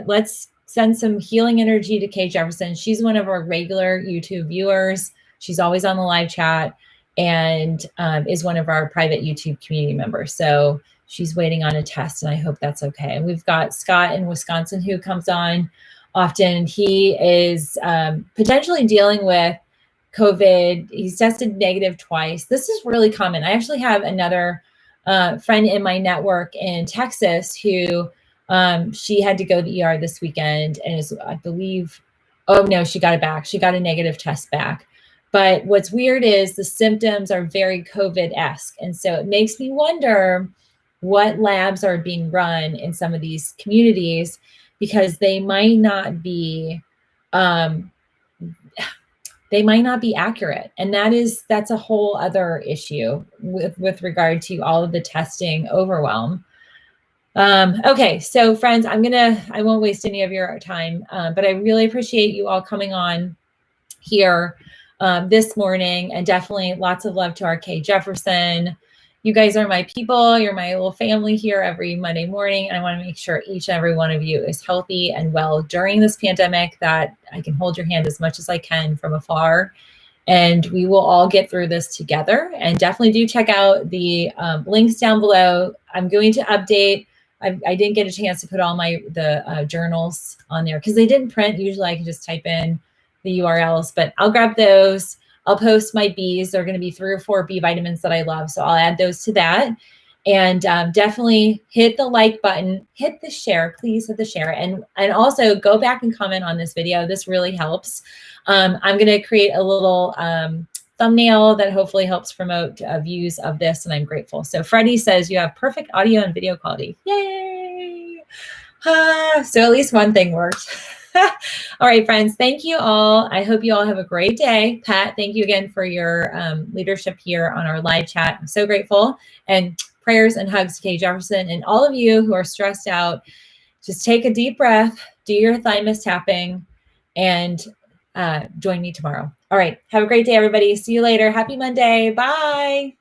let's send some healing energy to Kay Jefferson. She's one of our regular YouTube viewers. She's always on the live chat and is one of our private YouTube community members. So she's waiting on a test, and I hope that's okay. And we've got Scott in Wisconsin who comes on often. He is potentially dealing with COVID. He's tested negative twice. This is really common. I actually have another friend in my network in Texas who she had to go to the ER this weekend and is, I believe, oh no, she got it back. She got a negative test back. But what's weird is the symptoms are very COVID-esque. And so it makes me wonder what labs are being run in some of these communities, because they might not be accurate. And that's a whole other issue with regard to all of the testing overwhelm. Okay, so friends, I won't waste any of your time, but I really appreciate you all coming on here this morning, and definitely lots of love to our Kay Jefferson. You guys are my people. You're my little family here every Monday morning. And I want to make sure each and every one of you is healthy and well during this pandemic, that I can hold your hand as much as I can from afar. And we will all get through this together. And definitely do check out the links down below. I'm going to update. I didn't get a chance to put all the journals on there because they didn't print. Usually I can just type in the URLs, but I'll grab those. I'll post my Bs. There are going to be 3 or 4 B vitamins that I love. So I'll add those to that. And definitely hit the like button, hit the share, please hit the share. And also go back and comment on this video. This really helps. I'm going to create a little thumbnail that hopefully helps promote views of this. And I'm grateful. So Freddie says you have perfect audio and video quality. Yay. So at least one thing worked. All right, friends, thank you all. I hope you all have a great day. Pat, thank you again for your leadership here on our live chat. I'm so grateful. And prayers and hugs to Kay Jefferson and all of you who are stressed out. Just take a deep breath, do your thymus tapping, and join me tomorrow. All right, have a great day, everybody. See you later. Happy Monday. Bye.